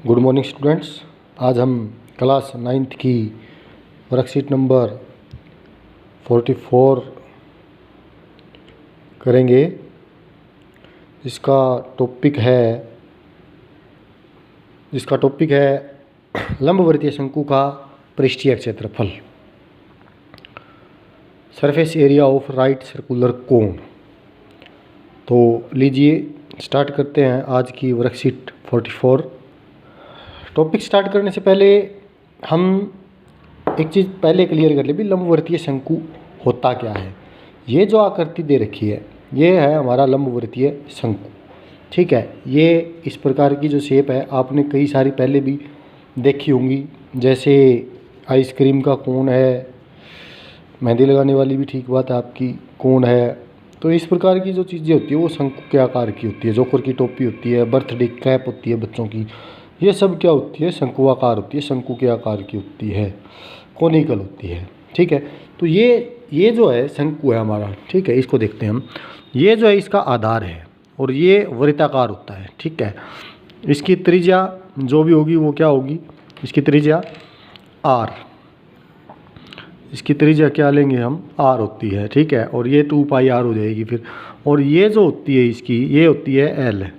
Good morning students. आज हम class 9th की वर्कशीट नंबर 44 करेंगे। इसका टॉपिक है लंबवर्तीय शंकु का पृष्ठीय क्षेत्रफल, surface area of right circular cone. तो लीजिए स्टार्ट करते हैं आज की वर्कशीट 44। टॉपिक स्टार्ट करने से पहले हम एक चीज़ पहले क्लियर कर ले भी, लंबवर्तीय शंकु होता क्या है। ये जो आकृति दे रखी है ये है हमारा लंबवर्तीय शंकु, ठीक है। ये इस प्रकार की जो शेप है आपने कई सारी पहले भी देखी होंगी, जैसे आइसक्रीम का कोन है, मेहंदी लगाने वाली भी ठीक बात है आपकी कोन है। तो इस प्रकार की जो चीज़ें होती है वो शंकु के आकार की होती है। जोकर की टोपी होती है, बर्थडे कैप होती है बच्चों की, ये सब क्या होती है, शंकु आकार होती है, शंकु के आकार की होती है, कोनिकल होती है, ठीक है। तो ये जो है शंकु है हमारा, ठीक है। इसको देखते हैं हम। ये जो है इसका आधार है और ये वृत्ताकार होता है, ठीक है। इसकी त्रिज्या जो भी होगी वो क्या होगी, इसकी त्रिज्या आर, इसकी त्रिज्या क्या लेंगे हम, आर होती है, ठीक है। और ये 2 पाई आर हो जाएगी फिर। और ये जो होती है इसकी, ये होती है एल,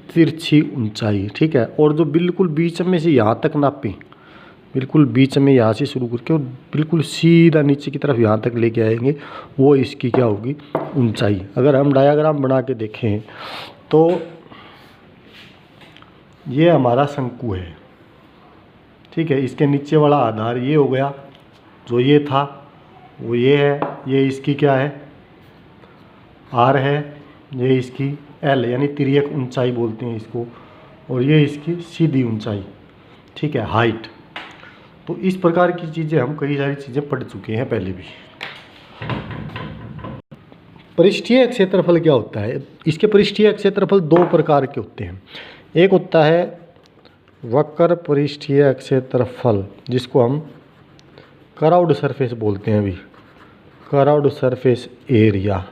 तिरछी ऊंचाई, ठीक है। और जो बिल्कुल बीच में से यहाँ तक नापें, बिल्कुल बीच में यहाँ से शुरू करके और बिल्कुल सीधा नीचे की तरफ यहाँ तक लेके आएंगे, वो इसकी क्या होगी, ऊंचाई। अगर हम डायाग्राम बना के देखें तो ये हमारा शंकु है, ठीक है। इसके नीचे वाला आधार ये हो गया, जो ये था वो ये है, ये इसकी क्या है, आर है, ये इसकी एल यानी तिर्यक ऊंचाई बोलते हैं इसको, और ये इसकी सीधी ऊंचाई, ठीक है, हाइट। तो इस प्रकार की चीज़ें हम कई सारी चीज़ें पढ़ चुके हैं पहले भी। पृष्ठीय क्षेत्रफल क्या होता है, इसके पृष्ठीय क्षेत्रफल 2 प्रकार के होते हैं। एक होता है वक्र पृष्ठीय क्षेत्रफल, जिसको हम कराउड सरफेस बोलते हैं, अभी कराउड सरफेस एरिया,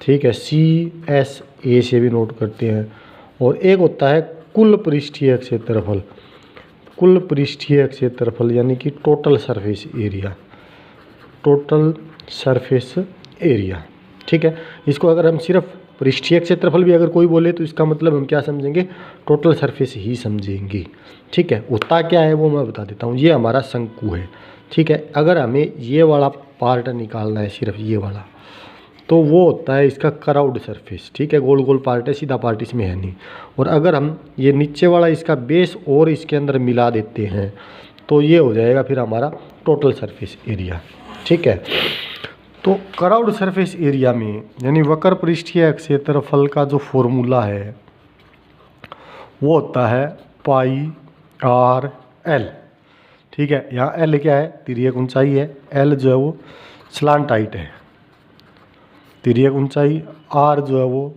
ठीक है, CSA से भी नोट करते हैं। और एक होता है कुल पृष्ठीय क्षेत्रफल, कुल पृष्ठीय क्षेत्रफल यानी कि total surface area, total surface area, ठीक है। इसको अगर हम सिर्फ पृष्ठीय क्षेत्रफल भी अगर कोई बोले तो इसका मतलब हम क्या समझेंगे, टोटल सरफेस ही समझेंगे, ठीक है। होता क्या है वो मैं बता देता हूँ। ये हमारा शंकु है, ठीक है। अगर हमें ये वाला पार्ट निकालना है, सिर्फ ये वाला, तो वो होता है इसका कराउड सरफेस, ठीक है। गोल गोल पार्ट है, सीधा पार्ट इसमें है नहीं। और अगर हम ये नीचे वाला इसका बेस और इसके अंदर मिला देते हैं तो ये हो जाएगा फिर हमारा टोटल सरफेस एरिया, ठीक है। तो कराउड सरफेस एरिया में यानी वक्र पृष्ठीय क्षेत्रफल का जो फॉर्मूला है वो होता है पाई आर एल, ठीक है। यहाँ एल क्या है, तिर्यक ऊंचाई है, एल जो है वो स्लांट हाइट है, तिर्यक ऊंचाई, आर जो है वो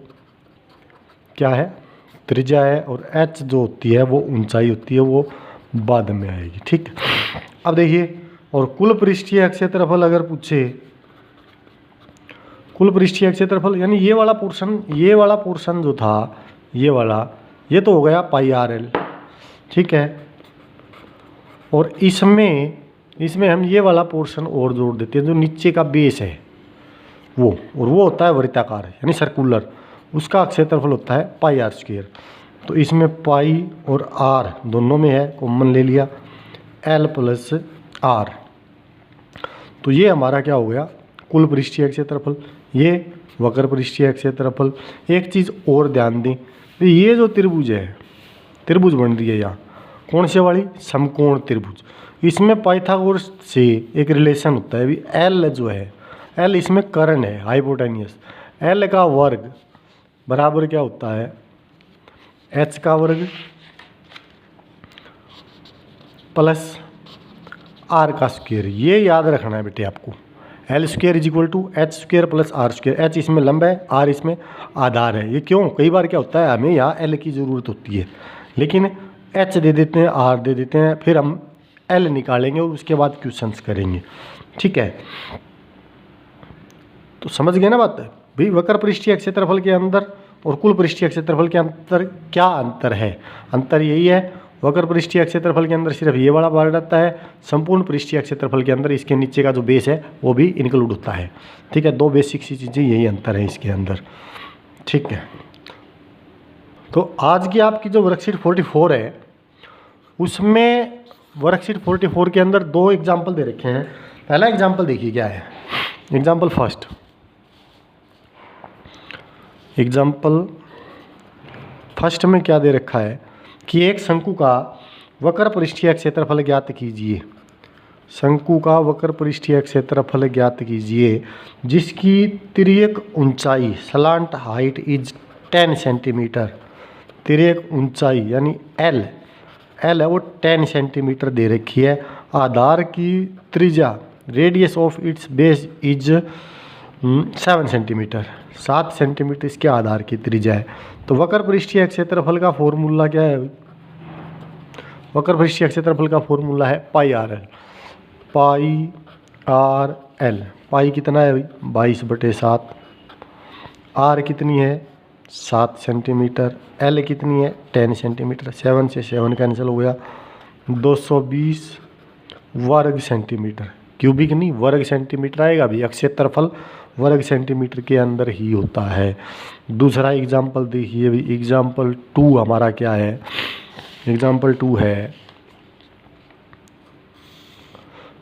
क्या है, त्रिज्या है, और एच जो होती है वो ऊंचाई होती है, वो बाद में आएगी, ठीक। अब देखिए, और कुल पृष्ठीय क्षेत्रफल अगर पूछे, कुल पृष्ठीय क्षेत्रफल यानी ये वाला पोर्शन जो था, ये वाला, ये तो हो गया पाई आर एल, ठीक है। और इसमें हम ये वाला पोर्शन और जोड़ देते हैं, जो नीचे का बेस है वो, और वो होता है वृत्ताकार यानी सर्कुलर, उसका क्षेत्रफल होता है पाई आर स्क्वायर। तो इसमें पाई और आर दोनों में है, कॉमन ले लिया, एल प्लस आर। तो ये हमारा क्या हो गया, कुल पृष्ठीय क्षेत्रफल, ये वक्र पृष्ठीय क्षेत्रफल। एक चीज़ और ध्यान दें, ये जो त्रिभुज है, त्रिभुज बन रही है यहाँ, कौन से वाली, समकोण त्रिभुज। इसमें पाइथागोरस से एक रिलेशन होता है, अभी एल जो है, एल इसमें कर्ण है, हाइपोटेनियस, एल का वर्ग बराबर क्या होता है, एच का वर्ग प्लस आर का स्क्वायर। ये याद रखना है बेटे आपको, L square is equal to H square plus R square. H इसमें लंबा है, आर इसमें आधार है। ये क्यों, कई बार क्या होता है हमें यहाँ एल की ज़रूरत होती है, लेकिन एच दे देते हैं, आर दे देते हैं, फिर हम एल निकालेंगे और उसके बाद क्वेश्चंस करेंगे, ठीक है। तो समझ गए ना बात भाई, वक्र पृष्ठीय क्षेत्रफल के अंदर और कुल पृष्ठीय क्षेत्रफल के अंतर क्या अंतर है? अंतर यही है, वक्र पृष्ठीय क्षेत्रफल के अंदर सिर्फ ये वाला पार्ट आता है, संपूर्ण पृष्ठीय क्षेत्रफल के अंदर इसके नीचे का जो बेस है वो भी इंक्लूड होता है। ठीक है, दो बेसिक सी चीज़ें, यही अंतर है इसके अंदर। ठीक है, तो आज की आपकी जो वर्कशीट 44 है उसमें वर्कशीट 44 के अंदर दो एग्जाम्पल दे रखे हैं। पहला एग्जाम्पल देखिए क्या है, एग्जाम्पल फर्स्ट में क्या दे रखा है कि एक शंकु का वक्र पृष्ठीय क्षेत्रफल ज्ञात कीजिए। शंकु का वक्र पृष्ठीय क्षेत्रफल ज्ञात कीजिए जिसकी तिर्यक ऊंचाई स्लांट हाइट इज 10 सेंटीमीटर। तिर्यक ऊंचाई यानी एल है वो 10 सेंटीमीटर दे रखी है। आधार की त्रिज्या radius of its base is 7 centimetre. 7 centimetre इसके आधार की त्रिज्या है। तो वक्र पृष्ठीय क्षेत्रफल का फॉर्मूला क्या है? वक्र पृष्ठीय क्षेत्रफल का फॉर्मूला है पाई आर एल। पाई कितना है भाई? 22/7। आर कितनी है? 7 सेंटीमीटर। एल कितनी है? 10 सेंटीमीटर। 7 से 7 कैंसिल हो गया, 220 वर्ग सेंटीमीटर। क्यूबिक नहीं, वर्ग सेंटीमीटर आएगा भी। क्षेत्रफल वर्ग सेंटीमीटर के अंदर ही होता है। दूसरा एग्जाम्पल देखिए भी, एग्जाम्पल 2 हमारा क्या है? एग्जाम्पल 2 है,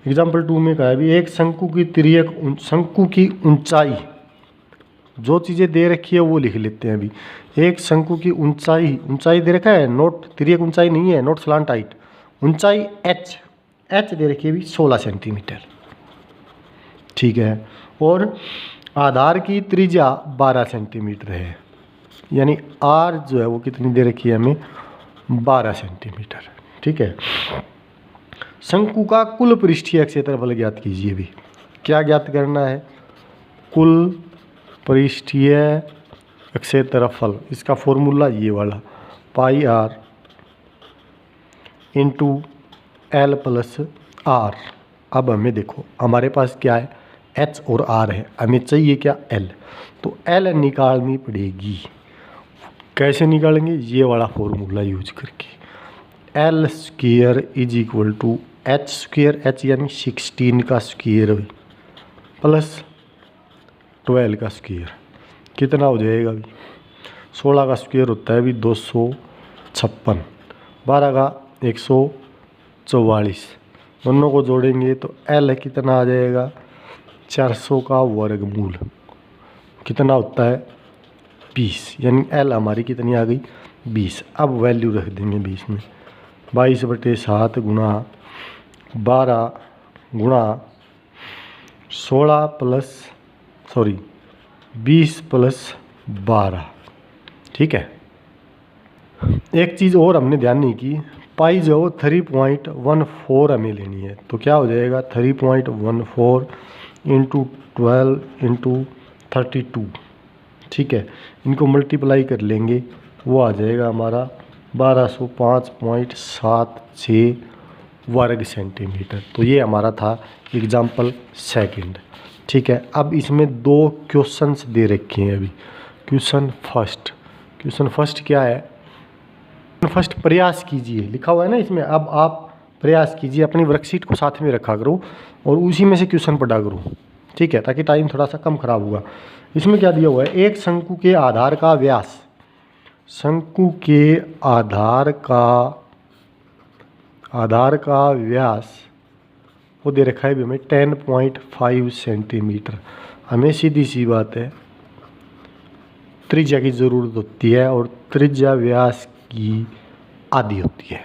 एग्जाम्पल 2 में कहा है भी एक शंकु की तिर्यक शंकु की ऊंचाई, जो चीज़ें दे रखी है वो लिख लेते हैं अभी। एक शंकु की ऊंचाई दे रखा है, नोट तिर्यक ऊंचाई नहीं है, नोट स्लांट हाइट। ऊंचाई एच दे रखी है भी 16 सेंटीमीटर। ठीक है, और आधार की त्रिज्या 12 सेंटीमीटर है, यानी आर जो है वो कितनी दे रखी है हमें? 12 सेंटीमीटर। ठीक है, शंकु का कुल पृष्ठीय क्षेत्रफल ज्ञात कीजिए भी। क्या ज्ञात करना है? कुल पृष्ठीय क्षेत्रफल। इसका फॉर्मूला ये वाला pi R into L plus R. अब हमें देखो हमारे पास क्या है? एच और आर है, हमें चाहिए क्या? एल। तो एल निकालनी पड़ेगी। कैसे निकालेंगे? ये वाला फॉर्मूला यूज करके। L square is equal to H square, H यानी 16 का स्क्वायर प्लस 12 का स्क्वायर। कितना हो जाएगा अभी? 16 का स्क्वायर होता है अभी 256, 12 का 144। दोनों को जोड़ेंगे तो एल कितना आ जाएगा? 400 का वर्गमूल कितना होता है? 20, यानी एल हमारी कितनी आ गई? 20। अब वैल्यू रख देंगे 20 में। 22/7 गुणा 12 गुणा 20 प्लस 12। ठीक है, एक चीज़ और हमने ध्यान नहीं की, पाई जो 3.14 हमें लेनी है। तो क्या हो जाएगा? 3.14 इंटू 12 इंटू 32। ठीक है, इनको मल्टीप्लाई कर लेंगे, वो आ जाएगा हमारा 1205.76 वर्ग सेंटीमीटर। तो ये हमारा था एग्जाम्पल सेकंड। ठीक है, अब इसमें दो क्वेश्चंस दे रखे हैं अभी। क्वेश्चन फर्स्ट क्या है? फर्स्ट प्रयास कीजिए लिखा हुआ है ना इसमें। अब आप प्रयास कीजिए, अपनी वर्कशीट को साथ में रखा करो और उसी में से क्वेश्चन पढ़ा करो। ठीक है, ताकि टाइम थोड़ा सा कम खराब होगा। इसमें क्या दिया हुआ है? एक शंकु के आधार का व्यास, शंकु के आधार का व्यास वो दे रखा है भी हमें 10.5 सेंटीमीटर। हमें सीधी सी बात है त्रिज्या की ज़रूरत होती है और त्रिज्या व्यास की आधी होती है।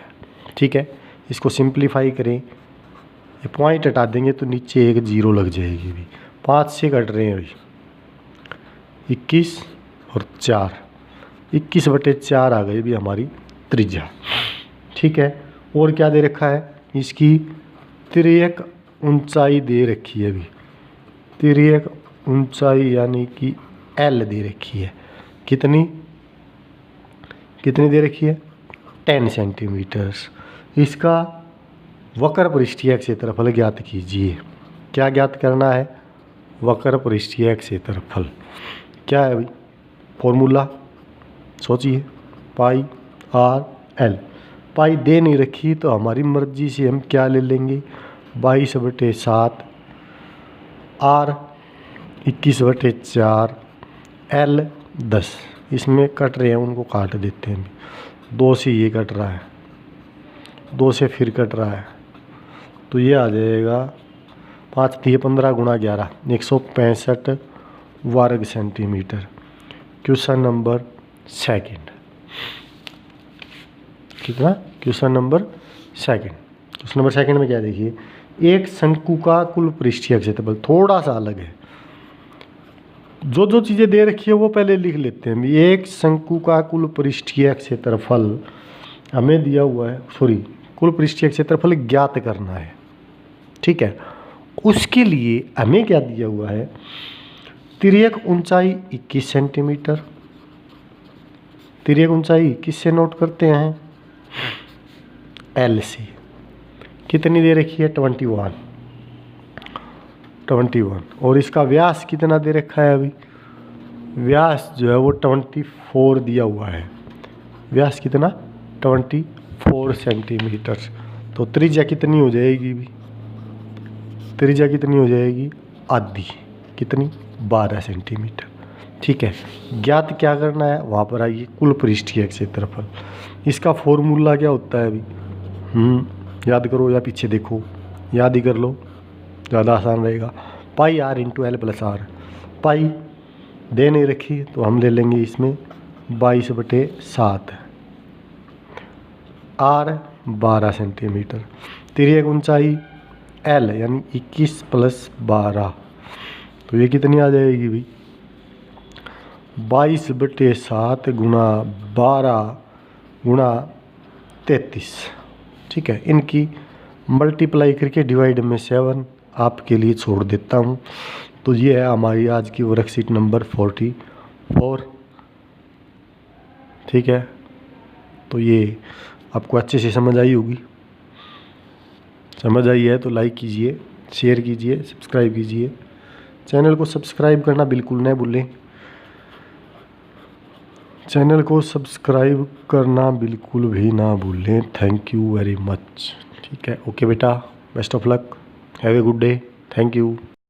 ठीक है, इसको सिंप्लीफाई करें, ये पॉइंट हटा देंगे तो नीचे एक 0 लग जाएगी भी। 5 से कट रहे हैं अभी, 21 और 4, 21/4 आ गई भी हमारी त्रिज्या। ठीक है, और क्या दे रखा है? इसकी तिर्यक ऊंचाई दे रखी है अभी। तिर्यक ऊंचाई यानी कि एल दे रखी है। कितनी दे रखी है? 10 सेंटीमीटर। इसका वक्र पृष्ठीय क्षेत्रफल ज्ञात कीजिए। क्या ज्ञात करना है? वक्र पृष्ठीय क्षेत्रफल। क्या है भाई? फॉर्मूला सोचिए, पाई आर एल। पाई दे नहीं रखी तो हमारी मर्जी से हम क्या ले लेंगे, 22/7, आर 21/4, एल 10। इसमें कट रहे हैं, उनको काट देते हैं। 2 से ये कट रहा है, 2 से फिर कट रहा है, तो ये आ जाएगा 5 × 15 × 11, 165 वर्ग सेंटीमीटर। क्वेश्चन नंबर सेकंड, कितना? Question number second. Question number second में क्या देखिए, एक शंकु का कुल पृष्ठीय क्षेत्रफल, थोड़ा सा अलग है। जो जो चीज़ें दे रखी है वो पहले लिख लेते हैं। एक शंकु का कुल पृष्ठीय क्षेत्रफल हमें दिया हुआ है, कुल पृष्ठीय क्षेत्रफल ज्ञात करना है, ठीक है। उसके लिए हमें क्या दिया हुआ है, तिर्यक ऊंचाई 21 सेंटीमीटर। तिर्यक ऊंचाई किससे नोट करते हैं, एल से। कितनी दे रखी है, 21। और इसका व्यास कितना दे रखा है, अभी व्यास जो है वो 24 दिया हुआ है। व्यास कितना, 24 सेंटीमीटर। तो त्रिज्या कितनी हो जाएगी भी, त्रिज्या कितनी हो जाएगी, आधी। कितनी, 12 सेंटीमीटर, ठीक है। ज्ञात क्या करना है, वहाँ पर आइए, कुल पृष्ठीय क्षेत्रफल। इसका फॉर्मूला क्या होता है अभी, याद करो या पीछे देखो, याद ही कर लो, ज़्यादा आसान रहेगा। Pi R into L plus R. Pi दे नहीं रखी तो हम ले लेंगे इसमें 22/7, आर 12 सेंटीमीटर। तिर्यक ऊंचाई एल यानी 21 + 12, तो ये कितनी आ जाएगी भी, 22/7 × 12 × 33, ठीक है। इनकी मल्टीप्लाई करके डिवाइड में 7 आपके लिए छोड़ देता हूँ। तो ये है हमारी आज की वर्कशीट नंबर 44, ठीक है। तो ये आपको अच्छे से समझ आई होगी। समझ आई है तो लाइक कीजिए, शेयर कीजिए, सब्सक्राइब कीजिए। चैनल को सब्सक्राइब करना बिल्कुल न भूलें, चैनल को सब्सक्राइब करना बिल्कुल भी ना भूलें। थैंक यू वेरी मच, ठीक है। ओके बेटा, best of luck, have a good day, thank you.